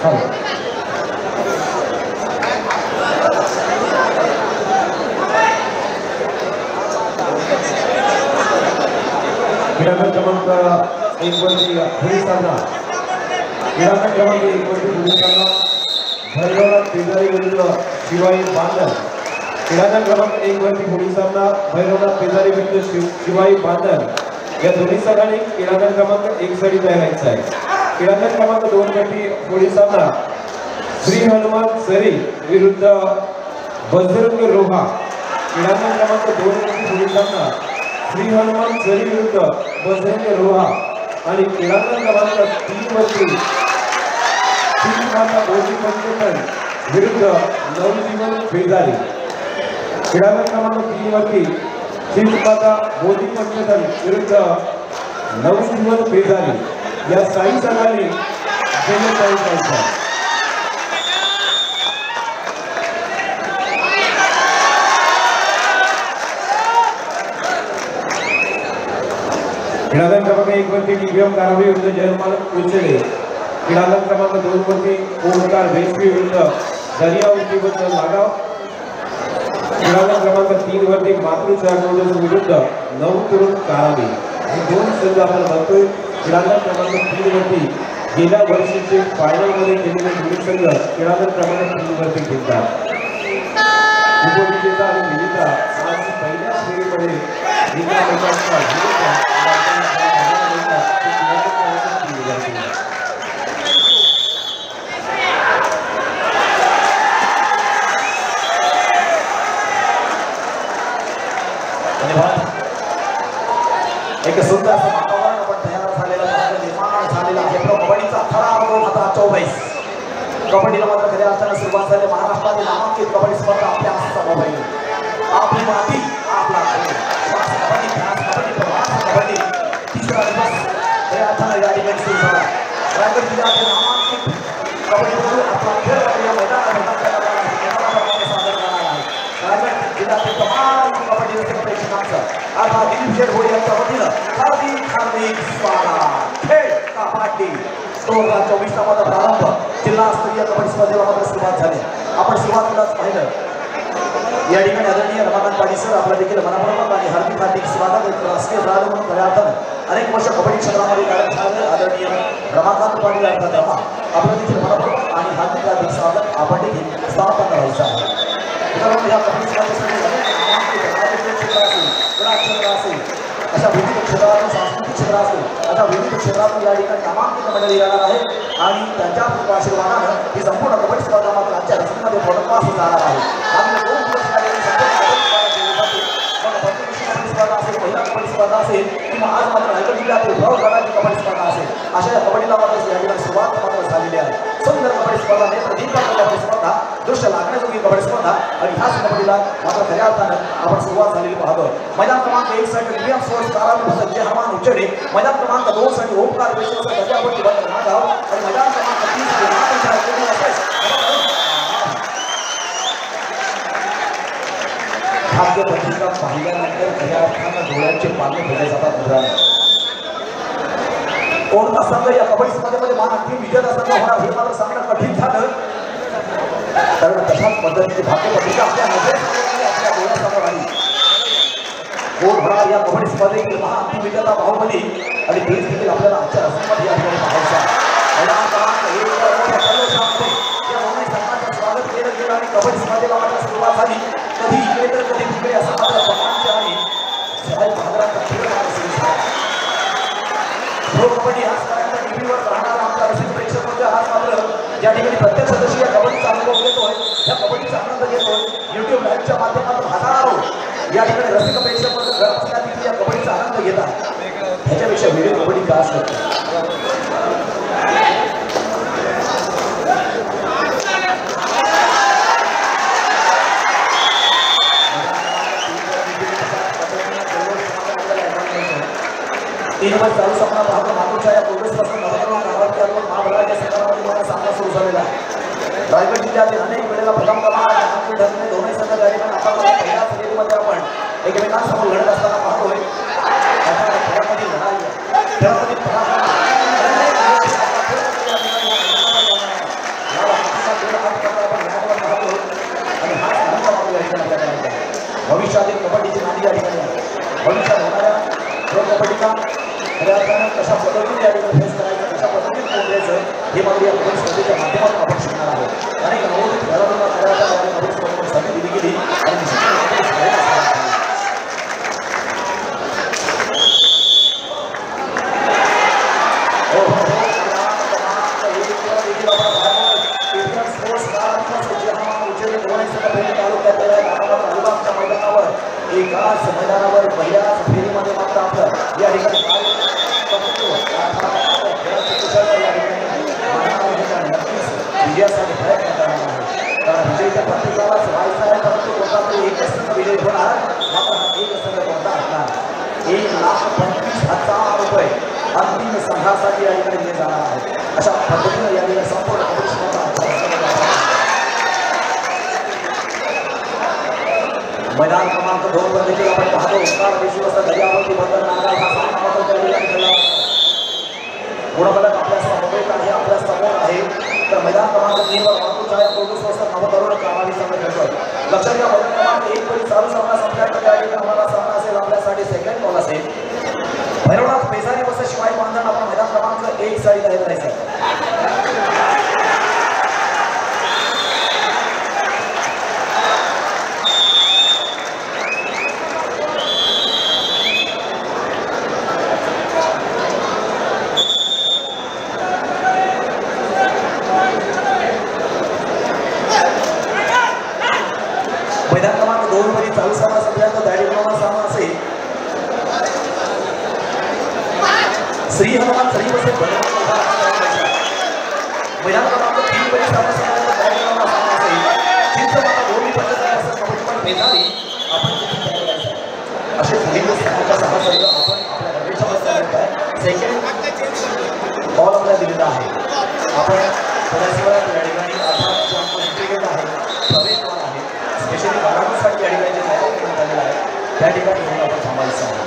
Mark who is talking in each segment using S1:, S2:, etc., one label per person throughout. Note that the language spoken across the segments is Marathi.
S1: क्रीडांगण क्रमांक 1 वरती पुढील सामना क्रीडांगण क्रमांक 1 वरती पुढील सामना भैरवनाथ पेजारी विरुद्ध शिवाई बांधल। क्रीडांगण क्रमांक 1 वरती पुढील सामना भैरवनाथ पेजारी विरुद्ध शिवाई बांधल या दोन्ही संघांनी क्रीडांगण क्रमांक 1 साठी तयार व्हायचं आहे। क्रीडांगण क्रमांक 2 वरती पुढील सामना श्री हनुमान सरी विरुद्ध बजरंग रोहा। क्रीडांगण क्रमांक 2 वरती पुढील सामना श्री हनुमान सरी विरुद्ध बजरंग रोहा आणि क्रीडांगण क्रमांक 3 वरती श्री माता बोधी पंचकन विरुद्ध नवजीवन पेजारी। क्रीडांगण क्रमांक 3 वरती श्री माता बोधी पंचकन विरुद्ध नवजीवन पेजारी या साई संघाने जय करायचा। क्रीडांगण क्रमांक 1 वरती टीबीएम कारवी विरुद्ध जयमाल उचले। क्रीडांगण क्रमांक 2 वरती ओमकार वेस्वी विरुद्ध दरिया उंटीबद्दल लागाव। क्रीडांगण क्रमांक 3 वरती मातृ विरुद्ध नऊ तरुण कारवी हे दोन संघ आपण बघतोय। क्रीडांगण क्रमांक 3 वरती गेल्या वर्षीचे फायनल मध्ये गेलेले दोन्ही संघ क्रीडांगण क्रमांक 3 वरती खेळतात। उपविजेता आणि विजेता आज पहिल्या फेरीमध्ये
S2: एक सुंदर वातावरण आपण तयार झालेलं निर्माण झालेला आहे। कबड्डीचा खरा 2024 कबड्डीला मात्र खऱ्या अर्थाने सुरुवात झाली। महाराष्ट्रातील नामांकित कबड्डी स्पर्धा आपल्या समोर आहे। आपली माती आपला कबड्डी तिसरा दिवस खऱ्या अर्थाने या ठिकाणी सुरू झाला। रायगड जिल्ह्यातील नामांकित कबड्डीपटू आपला खेळ या मैदानात सादर करणार आहे। रायगड जिल्ह्यातील तमाम कबड्डी प्रेक्षकांचं अर्थात दिलीप शेठ भोई यांच्या वतीनं हार्दिक स्वागत। खेळ कबड्डी 2024 चा मध्ये प्रारंभ जिल्हास्तरीय कबड्डी स्पर्धेला मात्र सुरुवात झाली। आपण सुरुवातीलाच पाहिलं या ठिकाणी आदरणीय रमाकांत पाटील सर आपला देखील मनापूर्वक आणि हार्दिक स्वागत। एक राष्ट्रीय खेळाडू म्हणून खऱ्या अर्थानं अनेक वर्ष कबड्डी क्षेत्रामध्ये कार्य झाले आदरणीय रमाकांत पाटील अर्थात रमा आपलं देखील मनापूर्वक आणि हार्दिक स्वागत आपण देखील स्थापन करायचं आहे। मित्रांनो या कबड्डी स्पर्धेसाठी अशा विविध क्षेत्रातून सांस्कृतिक क्षेत्र असेल अशा विविध क्षेत्रातून या ठिकाणी नामांकित मंडळी येणार आहे आणि त्यांच्या आशीर्वादानं ही संपूर्ण कबड्डी स्पर्धा मात्र आजच्या रचनेमध्ये पडकास जाणार आहे। आम्ही 2 दिवस स्पर्धा असेल महिला कबड्डी स्पर्धा असेल किंवा आज मात्र रायगड जिल्ह्यातील प्रौढ गटाची कबड्डी स्पर्धा असेल अशा या कबड्डीला मात्र या ठिकाणी सुरुवात मात्र झालेली आहे। सुंदर कबड्डी स्पर्धा नेत्रदीपक कबड्डी स्पर्धा दृश्य लागण्याजोगी कबड्डी स्पर्धा आणि ह्याच कबड्डीला मात्र खऱ्या अर्थानं आपण सुरुवात झालेली पाहतो। मैदान क्रमांक 1 साठी टीबीएम स्पोर्ट्स कारवी संजय हनुमान उच्चडे, मैदान क्रमांक 2 साठी ओमकार वेस्वी दर्यापट्टी बंद नागाव आणि मैदान क्रमांक 3 साठी भाग्य पत्रिका पाहिल्यानंतर खऱ्या अर्थानं डोळ्यांचे पाणी भरले जातात। मित्रांनो कोणता संघ या कबड्डी स्पर्धेमध्ये अंतिम विजेता संघ होणार हे मात्र सांगणं कठीण झालं कारण तशाच पद्धतीची भाग्य पत्रिका आपल्या नजरेसमोर आपल्या डोळ्यासमोर आली। कोण होणार या कबड्डी स्पर्धेतील महाअंतिम विजेता बाहुबली आणि तेच देखील आपल्याला आजच्या रस्त्यामध्ये या ठिकाणी पाहायचा। मैदान क्रमांक 1 वर मोठ्या जल्लोषामध्ये या दोन्ही संघांचं स्वागत केलं गेलं आणि कबड्डी स्पर्धेला मात्र सुरुवात झाली। कधी इकडे तर कधी तिकडे असं मात्र पकडांचे आणि सहाय भागरांचा खेळ मात्र सुरू झाला। प्रो कबड्डी आजपर्यंत टीव्हीवर राहणारा आमचा रसिक प्रेक्षक वर्ग आज मात्र ज्या ठिकाणी प्रत्यक्षदर्शी या कबड्डीचा अनुभव घेतोय या कबड्डीचा आनंद घेतोय युट्यूब लाईव्हच्या माध्यमातून हजारो या ठिकाणी रसिक प्रेक्षक वर्ग घर बसल्या देखील या कबड्डीचा आनंद घेतात। ह्याच्यापेक्षा व्हिडिओ कबड्डी का असतो तीन वर चालू सामना पाहतो मागच्या या प्रोग्रेसपासून नवनवीन कारवाईवर महाबळाच्या संघामध्ये सामना सुरू झालेला आहे। रायगड जिल्ह्यातील अनेक वेळेला प्रथम क्रमांक ठरले दोन्ही संघ या ठिकाणी आता पहिल्या फेरीमध्ये आपण एकमेकांसमोर लढत असताना पाहतोय। माध्यमातून या कबड्डी स्पर्धेच्या माध्यमातून आपण शिकणार आहोत. अनेक नवोदित खेळाडूंना खेळायला या कबड्डी स्पर्धेमध्ये संधी दिली गेली आणि एकाच मैदानावर पहिल्याच फेरीमध्ये मात्र आपलं या ठिकाणी विजयासाठी प्रयत्न करणार आहे. कारण विजयीच्या प्रत्येकालाच व्हायचा आहे, परंतु कोणता तरी एकच संघ विजयी होणार. मात्र हा एक संघ कोणता असणार? 1,25,000 रुपये अंतिम संघासाठी या ठिकाणी दिले जाणार आहे. अशा पद्धतीने या ठिकाणी संपूर्ण मैदान क्रमांक 2 वर देखील आपण पाहतो काल विश्वस्त दर्यावरती बंधन नागाल हा सामना मात्र त्या ठिकाणी खेळला. गुणफलक आपल्या समोर आहे, आपल्या समोर आहे. तर मैदान क्रमांक 3 वर वाहतूकच्या 24 वाजता नवतरुण कामावी संघ खेळतोय. लक्षात घ्या मैदान क्रमांक 1 वरील चालू सामना संपल्यानंतर त्या ठिकाणी आम्हाला सामना असेल आपल्यासाठी सेकंड बॉल असेल. भैरवनाथ पेजारी वर्सेस शिवाई बांधण आपण मैदान क्रमांक 1 साठी तयार करायचं. मैदान क्रमांक 2 मध्ये चालू सामना संपल्यानंतर बॅटिंगचा सामना असेल. श्री हनुमान श्री वसे मैदान क्रमांक 3 मध्ये सामना संपल्यानंतर बॅटिंगचा सामना असेल. चिंचमाता दोन्ही पंचायत कबड्डी पेजारी आपण असे पुढील संघाचा सहा संघ आपण आपल्या रमेशमध्ये सेकंड बॉल आपल्याला दिलेला आहे. आपण थोड्याच वेळात या ठिकाणी अर्थात जे आपण इंटिग्रेट आहे प्रवेशद्वार आहे स्पेशली बारावीसाठी या ठिकाणी जे तयारी करण्यात आलेलं आहे त्या ठिकाणी येऊन आपण थांबायचं आहे.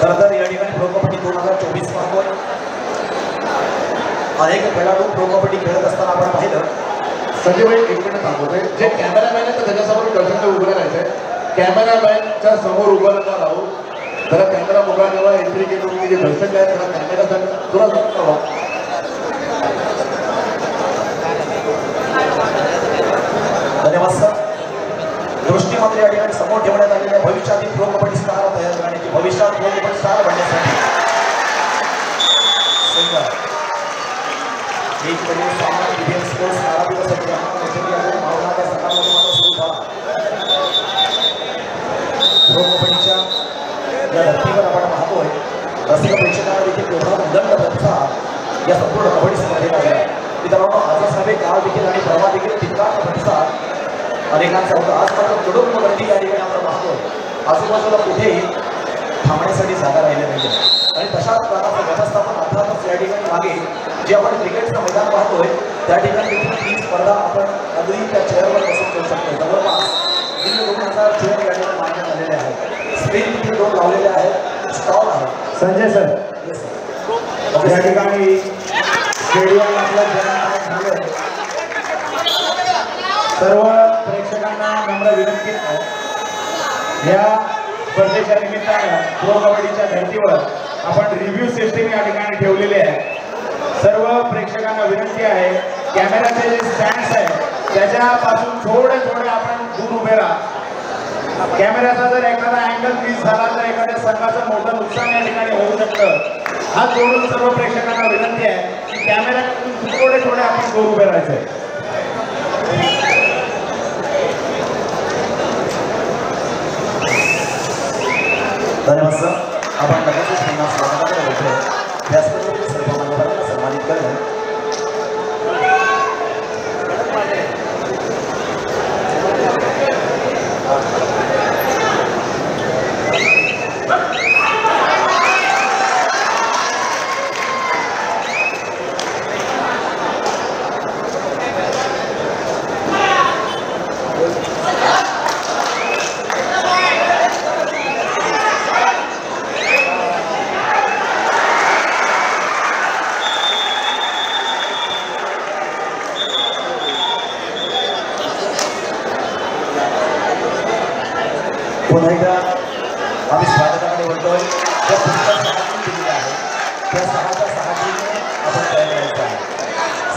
S2: खरं तर या ठिकाणी प्रो कबड्डी 2024 मार्फत अनेक खेळाडू प्रो कबड्डी खेळत असताना आपण पाहिलं.
S1: संजय भाई एक मिनिट थांबवतोय. जे कॅमेरामॅन आहे तर त्याच्यासमोर दर्शक उभं राहायचंय. कॅमेरामॅनच्या समोर उभं नका राहू. जरा कॅमेरा मोकळा जेव्हा एंट्री केली तुम्ही जे दर्शक आहेत त्याला कॅमेरा तुला जाऊ.
S2: धन्यवाद सर. दृष्टी मात्र या ठिकाणी समोर ठेवण्यात आलेल्या भविष्यातील प्रो कबड्डी स्टार तयार करण्याची भविष्यात प्रो कबड्डी स्टार बनण्यासाठी एक पहिले सामना इंडियन स्पोर्ट्स नारायण सध्या मावळाच्या संघामध्ये मात्र सुरू झाला. प्रो कबड्डीच्या या धर्तीवर आपण पाहतोय रसिक प्रेक्षकांना देखील तेवढा उदंड प्रतिसाद या संपूर्ण कबड्डी स्पर्धेला आहे. मित्रांनो आजच नव्हे काल देखील आणि परवा देखील तितकाच प्रतिसाद अनेकांचा होता. आज मात्र कडून गर्दी या ठिकाणी आपण पाहतोय. आजूबाजूला कुठेही थांबण्यासाठी जागा राहिली नाही आणि तशाच प्रकारचं व्यवस्थापन अर्थातच या ठिकाणी मागे जे आपण क्रिकेटचं मैदान पाहतोय त्या ठिकाणी देखील ही स्पर्धा आपण अगदी त्या चेअरवर बसून खेळू शकतो. जवळपास 2,000 चेअर या ठिकाणी मांडण्यात आलेले आहेत. स्क्रीन देखील 2 लावलेले आहेत. स्टॉल आहे.
S1: संजय सर या ठिकाणी स्टेडियम आपलं झालं. सर्व प्रेक्षकांना नम्र विनंती आहे या स्पर्धेच्या निमित्तानं प्रो कबड्डीच्या धर्तीवर आपण रिव्ह्यू सिस्टीम या ठिकाणी ठेवलेली आहे. सर्व प्रेक्षकांना विनंती आहे कॅमेराचे जे स्टँड्स आहेत त्याच्यापासून थोडे आपण दूर उभे राहा. कॅमेऱ्याचा जर एखादा अँगल मिस झाला तर एखाद्या संघाचं मोठं नुकसान या ठिकाणी होऊ शकतं. हात जोडून सर्व प्रेक्षकांना विनंती आहे की कॅमेऱ्यातून थोडे आपण दूर उभे राहायचे.
S2: धन्यवाद सर. आपण लगेचच पुन्हा स्वागताकडे होतोय. व्यासपीठावरील सर्व मान्यवरांना सन्मानित करणं. पुन्हा एकदा आम्ही स्वागताकडे बोलतोय त्या पुस्तक 6 टीम दिलेली आहे त्या 6च्या 6 टीमने आपण तयार करायचं आहे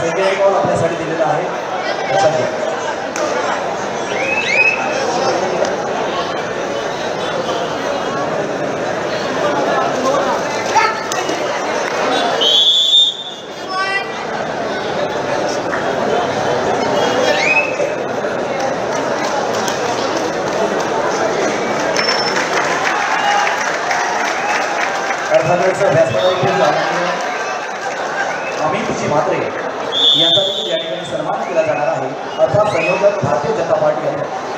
S2: सगळे बॉल आपल्यासाठी दिलेला आहे लक्षात घ्या अमितजी म्हात्रे यांचा देखील या ठिकाणी सन्मान केला जाणार आहे अर्थात संयोजक भारतीय जनता पार्टी आहे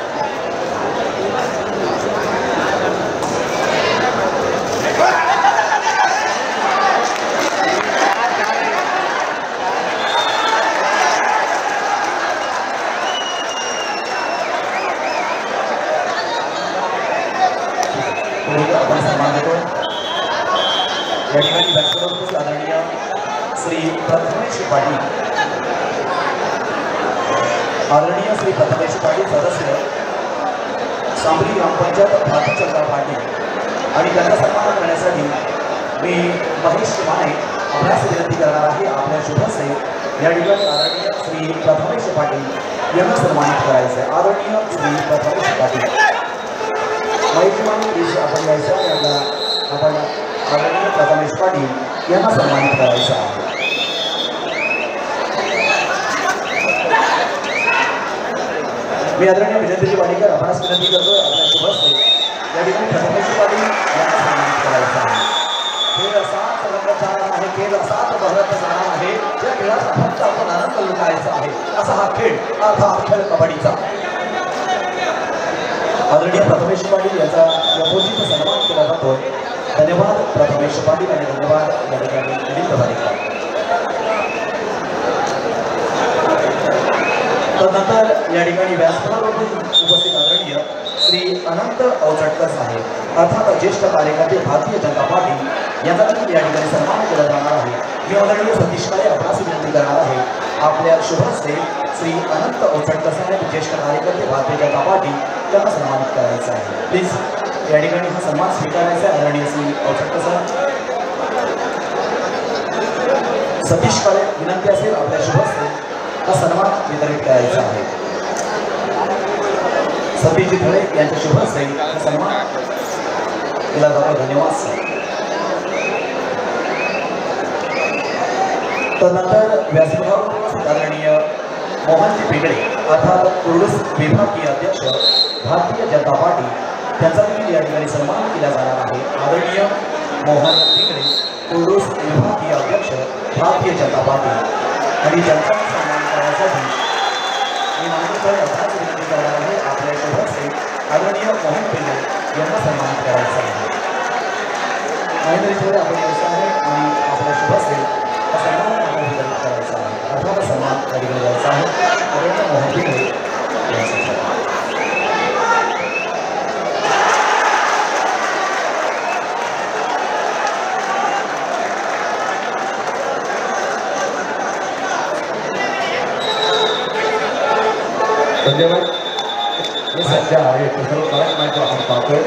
S2: आपण सन्मान देतो या ठिकाणी व्यासपीठावरती आदरणीय श्री प्रथमेश पाटील सदस्य सांगली ग्रामपंचायत भारतीय जनता पार्टी आणि त्यांचा सन्मान करण्यासाठी मी महेश माने आपल्यास विनंती करणार आहे आपल्या शुभसे या ठिकाणी आदरणीय श्री प्रथमेश पाटील यांना सन्मानित करायचं आहे आदरणीय श्री प्रथमेश पाटील महेश माने आपण यायचं याला आपण आदरणीय प्रथमेश पाटील यांना सन्मानित करायचं आहे मी आदरणीय विनंतीची वाणीकर आपणास विनंती करतोय आपल्या शुभसे या ठिकाणी प्रथमेश पाटील यांना सन्मानित करायचं आहे खेळ असाच रंगछान आहे खेळ असाच बहरत जाणार आहे या खेळाचा फक्त आपण आनंद लुटायचा आहे असा हा खेळ अर्थात खेळ कबड्डीचा आदरणीय प्रथमेश पाटील यांचा यथोचित सन्मान केला जातोय धन्यवाद प्रथमेश पाटील आणि धन्यवाद या ठिकाणी दिलीप भालेकर तदनंतर या ठिकाणी व्यासपीठावरती उपस्थित आदरणीय श्री अनंत अवचटकर साहेब अर्थात ज्येष्ठ कार्यकर्ते भारतीय जनता पार्टी यांचा देखील या ठिकाणी सन्मान केला जाणार आहे मी आदरणीय सतीश काळे आपणास विनंती करणार आहे आपल्या शुभहस्ते श्री अनंत अवचटकर साहेब ज्येष्ठ कार्यकर्ते भारतीय जनता पार्टी यांना सन्मानित करायचं आहे प्लीज या ठिकाणी हा सन्मान स्वीकारायचा आहे आदरणीय श्री अवचटकर साहेब सतीश काळे विनंती असेल आपल्या शुभहस्ते हा सन्मान वितरित करायचा आहे सतीश धळे यांच्या शुभहस्ते हा सन्मान केला जातो धन्यवाद तदनंतर व्यासपीठावर आदरणीय मोहनजी बेगडे अर्थात कुर्डूस विभागीय अध्यक्ष भारतीय जनता पार्टी त्यांचा देखील या ठिकाणी सन्मान केला जाणार आहे आदरणीय मोहन बेगडे कुर्डूस विभागीय अध्यक्ष भारतीय जनता पार्टी आणि त्यांचा सन्मान करण्यासाठी मी मान्यवर अर्थात विनंती करणार आहे आपल्या शुभहस्ते आदरणीय मोहन बेगडे यांना सन्मानित करायचं आहे महेंद्र आपण यायचं आहे आणि आपल्या शुभहस्ते हा सन्मान आपण वितरित करायचा आहे अर्थात सन्मान कधी द्यायचा आहे आदरणीय मोहन बेगडे यांच्यासाठी
S1: धन्यवाद हे सध्या आहे ते सर्व कळत मॅच आपण पाहतोय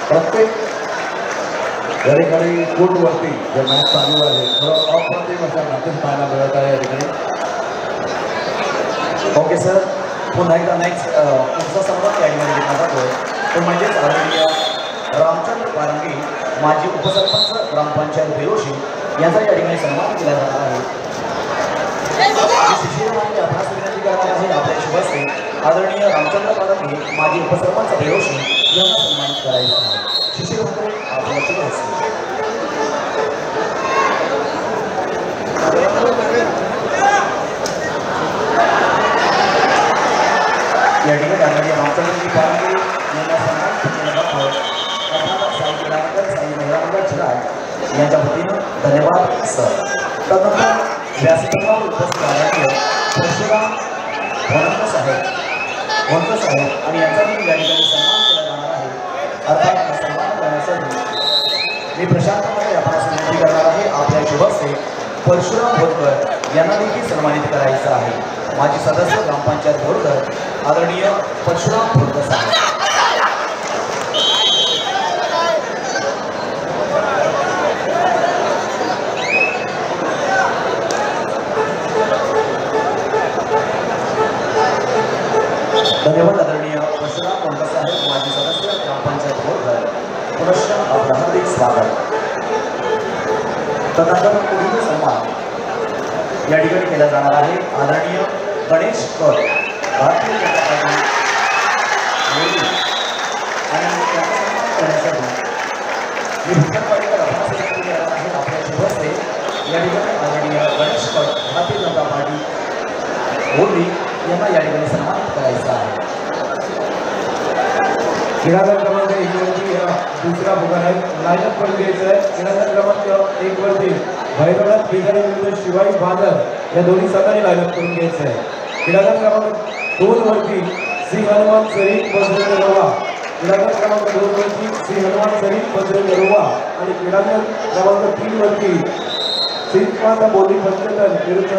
S1: प्रत्येक या ठिकाणी कोर्टवरती जे मॅच चालू आहे थोडं अप्रतिम अशा मॅचेस पाहायला मिळत आहे या ठिकाणी
S2: ओके सर पुन्हा एकदा नेक्स्ट पुढचा सन्मान या ठिकाणी घेतला जातोय तो म्हणजेच आदरणीय रामचंद्र पारंगी माजी उपसरपंच ग्रामपंचायत बेरोशी यांचा या ठिकाणी सन्मान केला जाणार आहे शिशिरमाने आपणास विनंती करणार आहे आपल्या शुभहस्ते आदरणीय रामचंद्र पारंगी माजी उपसरपंच बेरोशी यांना सन्मानित करायचं आहे शिशिरमाने आपल्या शुभहस्ते या ठिकाणी आदरणीय रामचंद्रजी पारंगी यांना सन्मान केला जातो अर्थात साई क्रीडानगर साई महिला मंडळ चिराग यांच्या वतीनं धन्यवाद सर तदनंतर व्यासपीठावर उपस्थित आदरणीय परशुराम वनकर साहेब आणि यांचा देखील या ठिकाणी सन्मान केला जाणार आहे अर्थात सन्मान करण्यासाठी मी प्रशांत मध्ये आपणास विनंती करणार आहे आपल्या शुभहस्ते परशुराम वनकर यांना देखील सन्मानित करायचं आहे माजी सदस्य ग्रामपंचायत बोरकर आदरणीय परशुराम वनकर साहेब धन्यवाद आदरणीय परशुराम कोंडसाहेब माजी सदस्य ग्रामपंचायत बोरघर पुनश्च आपलं हार्दिक स्वागत. तदनंतर पुढील सन्मान या ठिकाणी केला जाणार आहे. आदरणीय गणेश कर भारतीय जनता पार्टी आणि करण्यासाठी मी भूषणवाडीकर आपणासाठी आहे. आपल्या शुभ हस्ते या ठिकाणी आदरणीय गणेश कर भारतीय जनता पार्टी बोलली यांना या ठिकाणी सन्मानित करायचं आहे.
S1: क्रीडागट क्रमांक 1 वरती दुसरा पुकार आहे. लाईनअप पण घ्यायचं आहे. क्रीडागट क्रमांक 1 वरती भैरवनाथ बिगारी विरुद्ध शिवाई बादल या दोन्ही संघांनी लाईनअप करून घ्यायचं आहे. क्रीडागट क्रमांक 2 वरती श्री हनुमान सरी बजरंग रोवा, क्रीडागट क्रमांक 2 वरती श्री हनुमान सरी बजरंग रोवा आणि क्रीडागट क्रमांक 3 वरती श्रीपाद बोली पंचतन विरुद्ध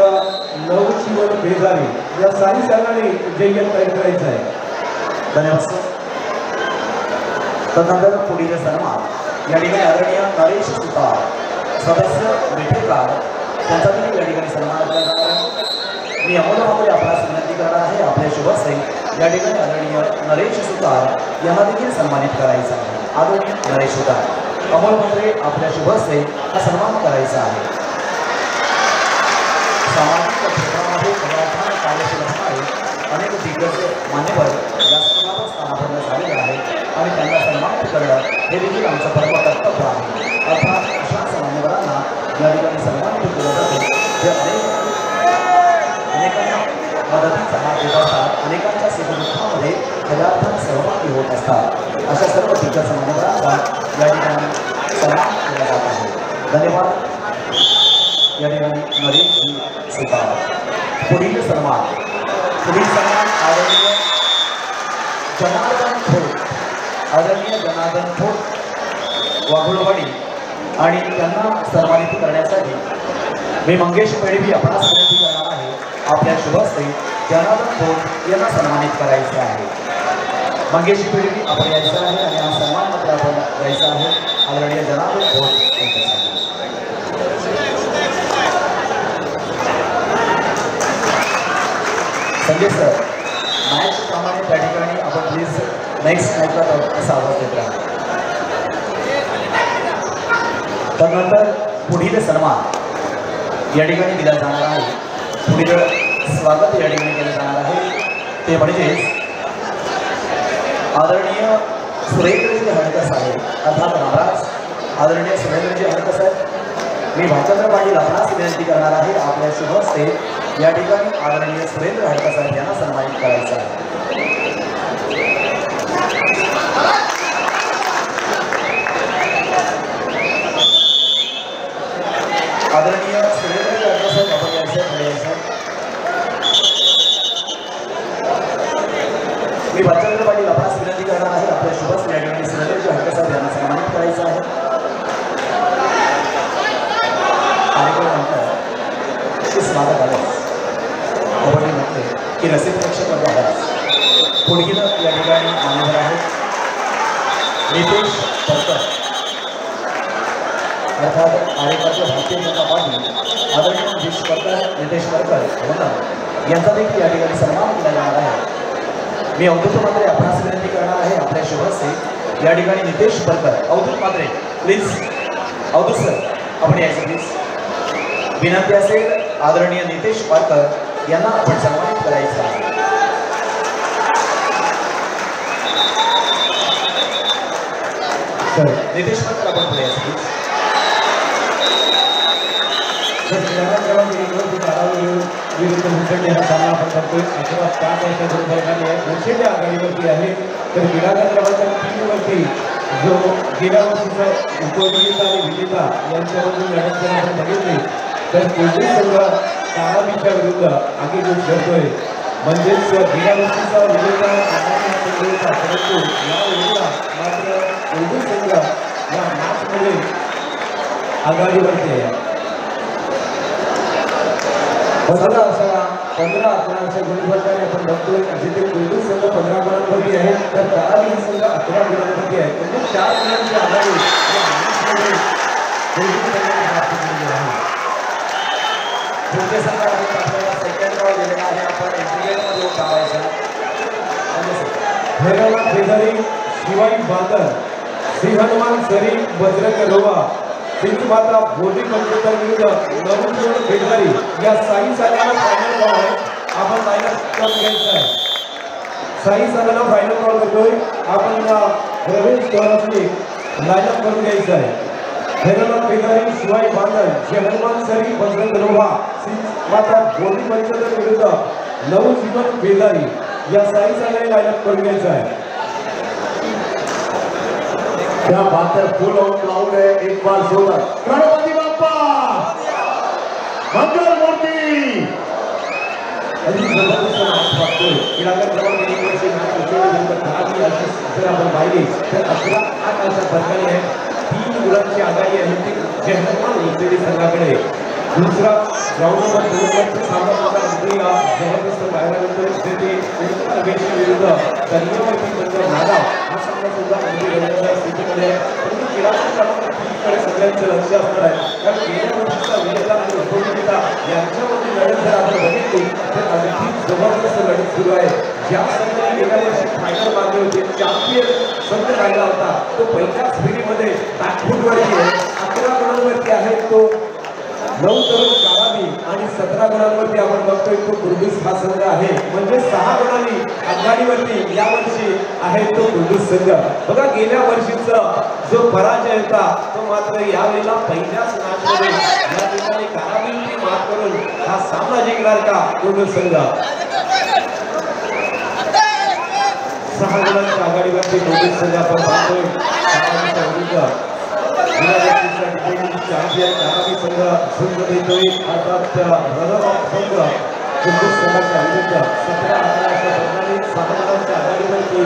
S1: नवजीवन बेजारी या सारी संघांनी जय्यत तयार करायचं आहे.
S2: धन्यवाद. तदनंतर पुढील सन्मान या ठिकाणी आदरणीय नरेश सुतार सदस्य मिठेकार त्यांचा देखील या ठिकाणी सन्मान केला जाणार आहे. मी अमोल ठाकरे आपणास विनंती करणार आहे. आपल्या शुभ हस्ते या ठिकाणी आदरणीय नरेश सुतार यांना देखील सन्मानित करायचं आहे. आदरणीय नरेश सुतार अमोल ठाकरे आपल्या शुभ हस्ते हा सन्मान करायचा आहे. सामाजिक क्षेत्रामध्ये समाधान कार्यशील असणारे अनेक दिग्गज मान्यवर या स्तरावर स्थानापन्न झालेले आहेत आणि त्यांना सन्मानित करणं हे देखील आमचं परम कर्तव्य आहे. अर्थात अशाच मान्यवरांना या ठिकाणी सन्मानित केलं जाते जे अनेकांना मदतीचा हात देत असतात, अनेकांच्या सुखदुःखामध्ये पदार्थात सहभागी होत असतात. अशा सर्व दिग्गज मान्यवरांचा या ठिकाणी सन्मान केला जात आहे. धन्यवाद. या ठिकाणी नरेश सुतार. पुढील सन्मान आदरणीय जनार्दन खोत, आदरणीय जनार्दन खोत वाघोळवाडी आणि त्यांना सन्मानित करण्यासाठी मी मंगेश पेडवी आपणास विनंती करणार आहे. आपल्या शुभ हस्ते जनार्दन खोत यांना सन्मानित करायचे आहे. मंगेश पेडवी आपण यायचं आहे आणि हा सन्मान मात्र आपण द्यायचा आहे आदरणीय जनार्दन खोत यांच्यासाठी. संजय सर मॅच प्रमाणे त्या ठिकाणी आपण प्लीज नेक्स्ट मॅचला असा आवाज देत राहा. त्यानंतर पुढील सन्मान या ठिकाणी दिला जाणार आहे. पुढील स्वागत या ठिकाणी केलं जाणार आहे ते म्हणजेच आदरणीय सुरेंद्रजी हळकर साहेब अर्थात महाराज आदरणीय सुरेंद्रजी हळकर साहेब मी भालचंद्र पाटील आपणास विनंती करणार आहे. आपल्या शुभ हस्ते या ठिकाणी आदरणीय सुरेंद्र हळकर साहेब यांना सन्मानित करायचं आहे. आदरणीय सुरेंद्र हळकर साहेब आपण यायचं. मी भालचंद्र पाटील आपणास विनंती करणार आहे. आपल्या शुभ हस्ते या ठिकाणी सुरेंद्र हळकर साहेब यांना सन्मानित करायचं आहे. स्वागत आलं आपण म्हटले की रसिक प्रेक्षक आवाज पुढील या ठिकाणी मान्यवर आहेत नितेश परकर अर्थात कार्यकर्ते भारतीय जनता पार्टी आदरणीय नितेश परकर यांचा देखील या ठिकाणी सन्मान केला जाणार आहे. मी अवधूत मात्रे आपणास विनंती करणार आहे. आपल्या शुभ हस्ते या ठिकाणी नितेश परकर अवधूत मात्रे प्लीज अवधूत सर आपण यायचं प्लीज विनंती असेल. आदरणीय नितेश पारकर यांना आपण सन्मानित करायचं आहे. नितेश पारकर आपण पुढे यायचं.
S1: विरुद्ध मुंबई हा सामना आपण करतोय. अशा 5 वर्षांच्या वर्षाच्या आघाडीवरती आहे. तर क्रीडागट क्रमांक 3 वरती जो गेल्या वर्षीचा उपविजेता आणि विजेता यांच्यामधून लढत जर आपण बघितली तर कोणती संघ ताराबीच्या विरुद्ध आगीतून खेळतोय. म्हणजेच गेल्या वर्षीचा विजेता परंतु या वेळेला मात्र कोणती संघ या मॅचमध्ये आघाडीवरती आहे. 15 अकराच्या गुणफलकाने आपण बघतोय जिथे कोणती संघ 15 गुणांवरती आहे तर ताराबी संघ 11 गुणांवरती आहे. म्हणजे 4 गुणांची आघाडी
S2: पुढचे संघ आपल्याला सेकंड राऊंड दिलेला आहे. आपण इंटिग्रेटमध्ये येऊन थांबायचं.
S1: भैरवनाथ शेजारी शिवाई बांदर श्री हनुमान सरी बजरंग रोवा सिंधू माता बोधी पंचतर विरुद्ध नवजीवन शेजारी या साई संघाला फायनल कॉल आहे. आपण लाईनअप करून घ्यायचं आहे. साई संघाला फायनल कॉल करतोय. आपण प्रवेश द्वाराची लाईनअप करून घ्यायचं आहे. भैरवनाथ शेजारी शिवाई बांदर श्री हनुमान सरी बजरंग रोवा सिंधू माता बोधी पंचतर विरुद्ध नवजीवन शेजारी या साई संघाला लाईनअप करून घ्यायचं आहे.
S2: क्या बात है, फुल ऑन क्राउड है. एक बार जोरदार गणपति बाप्पा मंगल मूर्ति.
S1: अगदी जबरदस्त मॅच बघतोय. क्रीडांगण क्रमांक 1 वरची मॅच उचलली धारावी अशी जर आपण पाहिली तर 11-8 अशा फरकाने आहे. 3 गुणांची आघाडी आहे ती जयहनुमान उचलेली संघाकडे. दुसरा ग्राउंड नंबर 2 वरचा सामना होता अगदी जबरदस्त पाहायला मिळतोय. तिथे बेशी विरुद्ध दर्यावरती म्हणजे नागाव हा सामना सुद्धा अगदी रंगतदार स्थितीमध्ये आहे. परंतु क्रीडांगण क्रमांक 3 कडे सगळ्यांचं लक्ष असणार आहे. कारण गेल्या वर्षीचा विजेता आणि उपविजेता यांच्यामध्ये लढत जर आपण बघितली तर अगदी जबरदस्त लढत सुरू आहे. ज्या संघाने गेल्या वर्षी फायनल मारले होते चॅम्पियन संघ राहिला होता तो पहिल्याच फेरीमध्ये बॅकफूटवरती आहे. 11 गुणांवरती आहे तो 9 तरुण कारावी आणि 17 गुणांवरती आपण बघतोय तो कुर्दूस हा संघ आहे. म्हणजे 6 गुणांनी आघाडीवरती यावर्षी आहे तो कुर्दूस संघ. बघा गेल्या वर्षीचा जो पराजय होता तो मात्र यावेळेला पहिल्याच मॅचमध्ये या ठिकाणी कारावींची मात करून हा सामना जिंकणार का कुर्दूस संघ. 6 गुणांच्या आघाडीवरती कुर्दूस संघ आपण पाहतोय. कारावीच्या विरुद्ध चॅम्पियन कारावी संघ झुंज देतोय. अर्थात रनर ऑफ संघ कुर्दूस संघाच्या विरुद्ध 17-11 अशा प्रकारे 6 गुणांच्या आघाडीवरती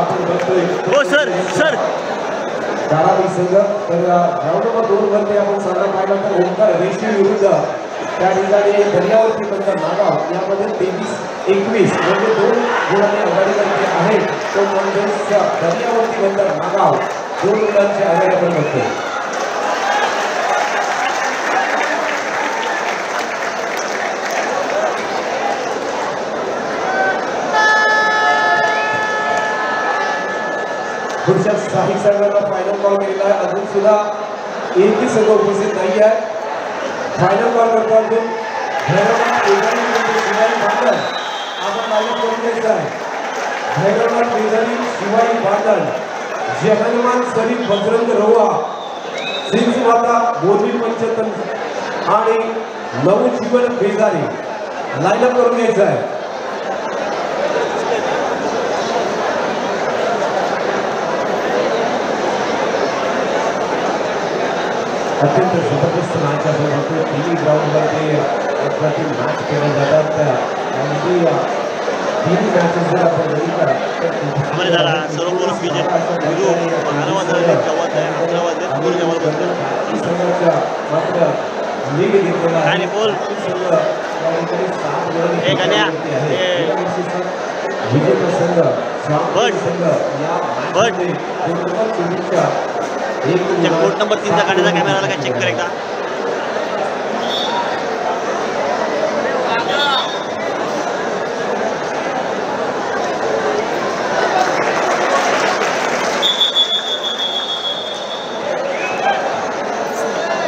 S1: आपण बघतोय.
S3: हो सर
S1: कारावी संघ तर ग्राउंड नंबर 2 वरती आपण सामना पाहिला तर ओंकार रेशी विरुद्ध त्या ठिकाणी दर्यावरती पंच नागाव यामध्ये 23-21 म्हणजे 2 गुणांनी आघाडीवरती आहे. तो म्हणजे दर्यावरती पंच नागाव 2 गुणांच्या आघाडी आपण बघतोय. पुढच्या 6 संघांना फायनल कॉल केलेला आहे. अजून सुद्धा एकही संघ उपस्थित नाही आहे. फायनल कॉल करतो आपण भैरवनाथ शेजारी शिवाई बांदर आपण लाईनअप करून घ्यायचं आहे. भैरवनाथ शेजारी शिवाई बांदर जय हनुमान सरी बजरंग रोवा सिंधू माता बोधी पंचतर आणि नवजीवन शेजारी लाईनअप करून घ्यायचं आहे. अत्यंत जबरदस्त मॅच आपण बघतो. तिन्ही ग्राउंडवरती अप्रतिम मॅच केले जातात आणि तिन्ही मॅचेस जर आपण बघितलं संघाच्या मात्र लीड घेतलेला आहे. विजेता संघ संघ या
S3: कोर्ट नंबर 3 चा गाडीचा कॅमेराला काय चेक कर एकदा.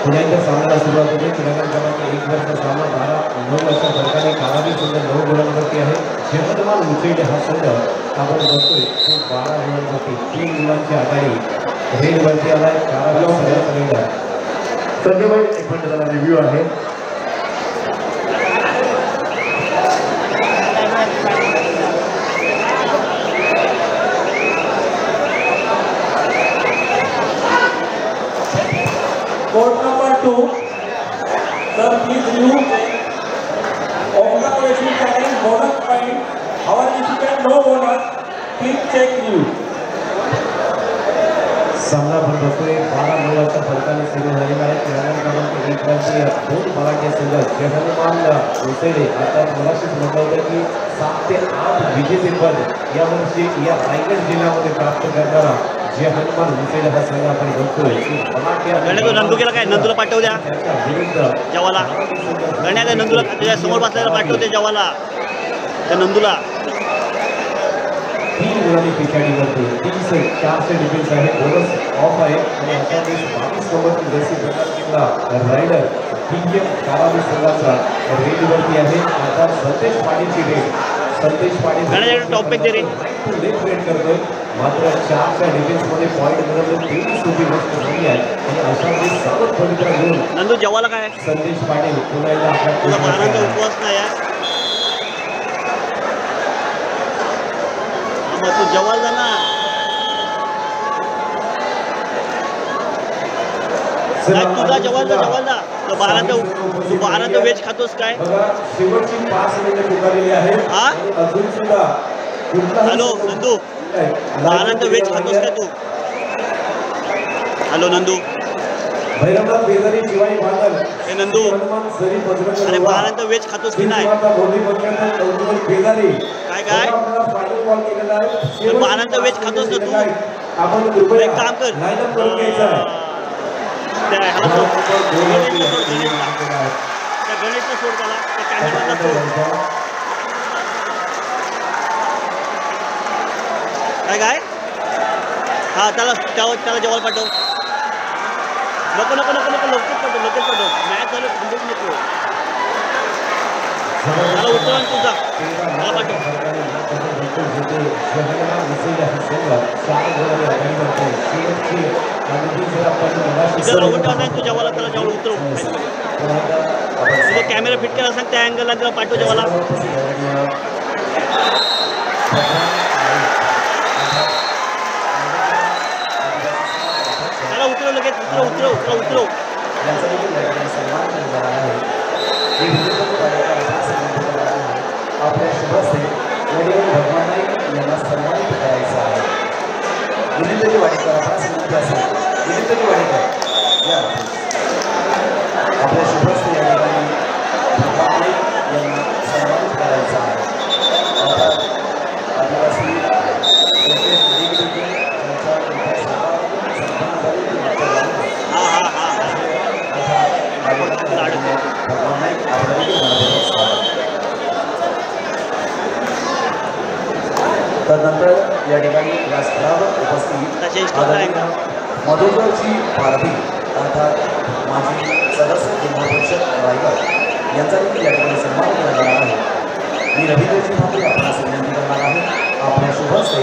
S1: पुण्याच्या सामन्याला सुरुवात होते. क्रीडांगण क्रमांक 1 वरचा सामना 12-9 अशा फरकाने कारावी संघ 9 गुणांवरती आहे. जयहनुमान उचेडे हा संघ आपण बघतोय तो 12 गुणांवरती 3 गुणांची आघाडी रेडवरती आलाय. कारावी संघाचा
S2: संजय भाई एक मिनिट त्याला रिव्ह्यू आहे.
S4: Court number 2, sir, please you Omkar Reshmi challenge bonus point. Our recipient no bonus. Please check you.
S1: सामना आपण बघतोय 12-9 अशा फरकाने सुरू झालेला आहे. क्रीडांगण क्रमांक 1 वरती 2 मराठी संघ जय हनुमान उचेडे आता मगाशीच म्हटलं होतं की 7 ते 8 विजेतेपद यावर्षी या रायगड जिल्ह्यामध्ये प्राप्त करणारा जय हनुमान उचेडे हा संघ आपण बघतोय.
S3: नंदू केला काय नंदूला पाठवू द्या जवाला. गण्यात नंदूला समोर बसल्याला पाठवते जवाला त्या नंदूला.
S1: 3 आणि पिछाडीवरती 3-4 डिफेन्स आहे, बोनस ऑफ आहे आणि अशा 22 नंबरची जर्सी प्रकाशला रायडर टीएम कारावी संघाचा रेडवरती आहे. आता संदेश पाटीलची रेड, संदेश पाटील
S3: टॉपिक दे रे
S1: लेफ्ट रेड करतोय. मात्र 4च्या डिफेन्समध्ये पॉईंट मिळवलं, तेवढी सोपी गोष्ट नाही आहे आणि अशा वेळी सावध पवित्रा घेऊन
S3: नंदू जेवायला काय
S1: संदेश पाटील पुन्हा एकदा
S3: तुझा बारांचा
S1: आपल्या
S3: उपवास नाही आहे मग तू जेवायला जा ना. काय तुझा जेवायला जा तू बारांचा व्हेज खातोस काय.
S1: शेवटची 5 मिनिटं पुकारलेली आहेत
S3: हा?
S1: आणि अजून सुद्धा
S3: हॅलो नंदू बारांचा व्हेज खातोस काय तू. हॅलो नंदू
S1: भैरवनाथ बेजारी शिवाई बांधल
S3: हे नंदू
S1: हनुमान सरी बजरंग
S3: अरे बारांचा व्हेज खातोस की नाही.
S1: बेजारी
S3: काय काय
S1: फायनल कॉल केलेला आहे.
S3: तर बारांचा व्हेज खातोस ना तू.
S1: आपण कृपया
S3: एक काम कर.
S1: लाईनअप करून घ्यायचं आहे.
S3: त्या ह्याला सोड. त्या गणेशला सोड त्याला त्या कॅमेराला सोड. काय हा त्याला जेवायला पाठव. नको लगेच पाठव मॅच झालं थांबूच नको. त्याला उतरवा तुझा मला पाठव. तुझ्या रवट तू जेवायला त्याला जेवढं उतरव. तुझा कॅमेरा फिट करायला सांग, त्या अँगलला त्याला पाठव जेवायला. त्याला उतरव लगेच उतरव.
S2: आपल्या शुभसे वडील भगवान यांना सन्मानित करायचं आहे. विनितजी वाडेकर आपणास विनंती असेल, विनितजी वाडेकर या आपल्या शुभसे या ठिकाणी भगवान यांना सन्मानित करायचं आहे. आदिवासी तदनंतर या ठिकाणी व्यासपीठावर उपस्थित आदरणीय मधुकरजी पारधी अर्थात माजी सदस्य जिल्हा परिषद रायगड यांचा देखील या ठिकाणी सन्मान केला जाणार आहे. मी रवींद्रजी ठाकरे आपणास विनंती करणार आहे, आपल्या शुभहस्ते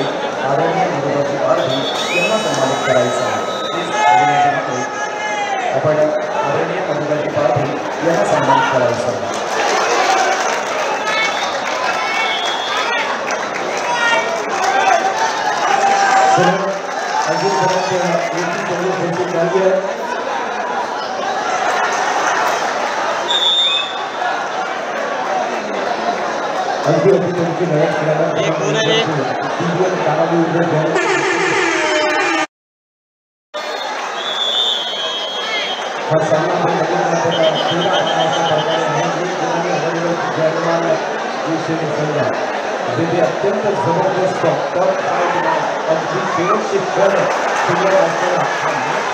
S2: आदरणीय मधुकरजी पारधी यांना सन्मानित करायचं आहे. आपण आदरणीय मधुकरजी पारधी यांना सन्मानित करायचं आहे.
S3: कोण आहे रे?
S1: अत्यंत जबरदस्त अगदी शेवटची क्षण शिल्लक असताना हा मॅच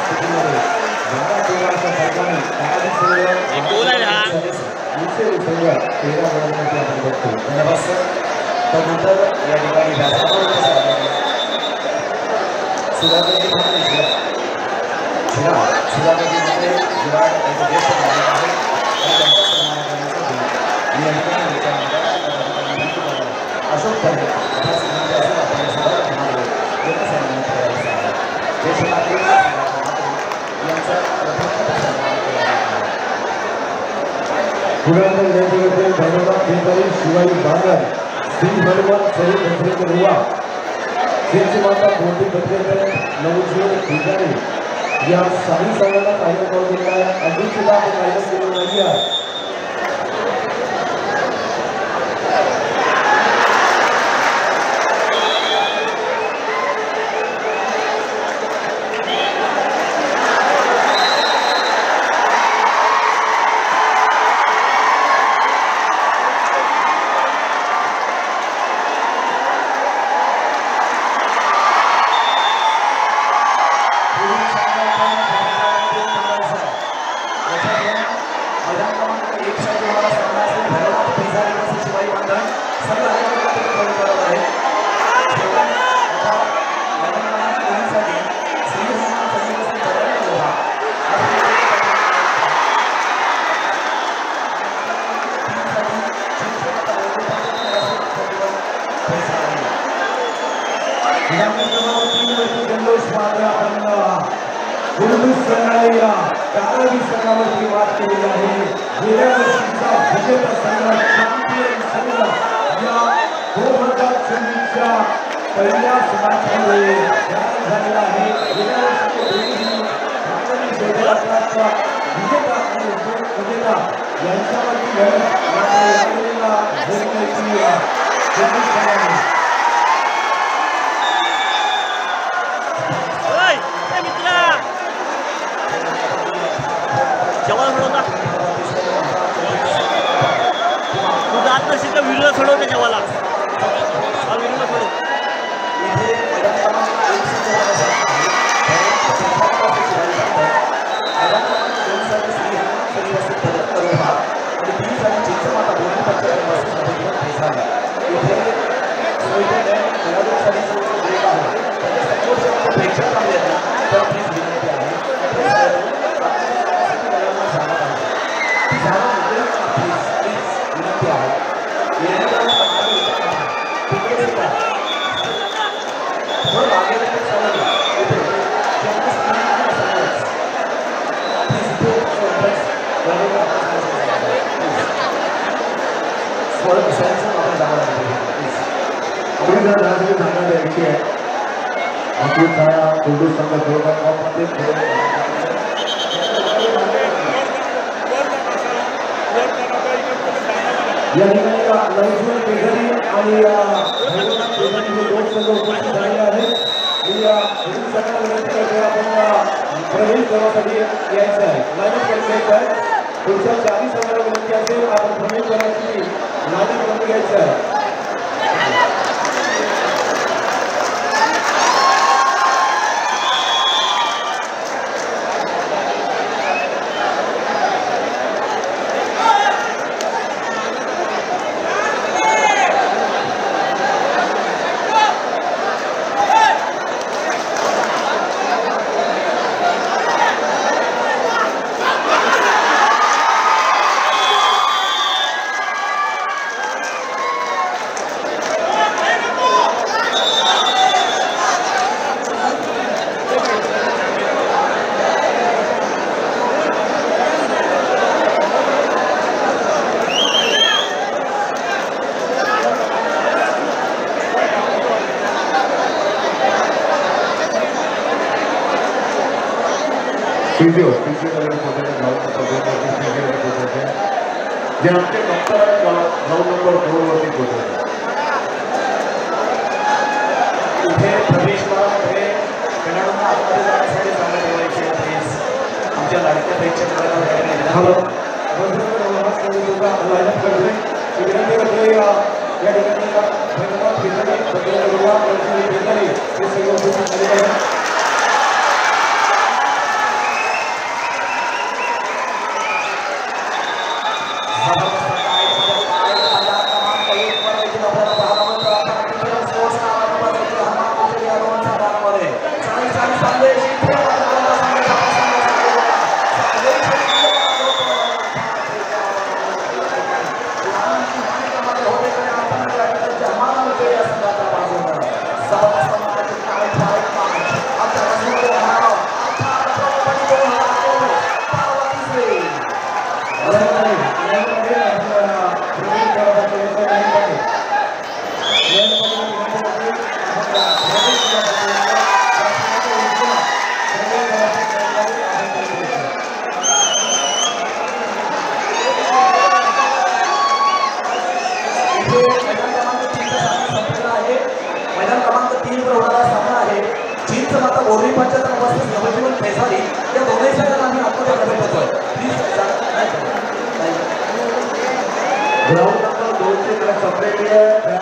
S1: स्थितीमध्ये 12-13 अशा फरकाने
S2: त्यानंतर या ठिकाणी सुधाकरजी ठाकरे सुधाकरजी ठाकरे विराट यांचे ज्येष्ठ नागरिक आहेत आणि त्यांचा सन्मान करण्यासाठी मी या ठिकाणी अशोक खरे आपल्या सन्मानित असेल आपण सुधाकर ठाकरे यांना सन्मानित करायचं आहे. ज्येष्ठ नागरिक यांचा प्रथम सन्मान केला जात आहे.
S1: पुण्यातील नेतृत्वातील भैरवनाथ बेजारी शिवाई बांधल श्री हनुमान सरी बजरंग रुवा श्रीची माता मोठी बजरंग नवजीवन बेजारी या साई संघाला फायनल करून दिला आहे. अजून सुद्धा आपण फायनल केलं नाही आहे. प्रवेश मात्र आपण गुरुदूत संघाला कारागी संघावरती मात केलेली आहे. गेल्या वर्षीचा विजेता संघ चॅम्पियन संघ या 2024च्या पहिल्या मॅचमध्ये झालेला आहे. गेल्या वर्षी विजेता आणि उपविजेता यांच्यावरती लढत लागलेला
S3: जवाला सोडवता तुझं आत नसेल तर विरुद्ध सोडवते जवाला विरुद्ध सोडव.
S1: या ठिकाणी लक्ष्मण पेघरी आणि दोन संघ उपस्थित झालेले आहेत. आपण प्रवेश करण्यासाठी यायचं आहे, लाईनअप करायचं आहे. पुढच्या 40 संघाला विनंती असेल आपण प्रवेश करण्यासाठी लाईनअप करून घ्यायचं आहे.
S5: स्टुडिओ जे आमचे डॉक्टर ग्राउंड नंबर 2 वरती पोहोचले.
S2: इथे प्रवेशद्वारामध्ये खेळाडूंना आतमध्ये जाण्यासाठी जागा ठेवायची आहे. आमच्या लाडक्या प्रेक्षकांना
S1: ग्राउंड नंबर 2 ची सेपरेट आहे.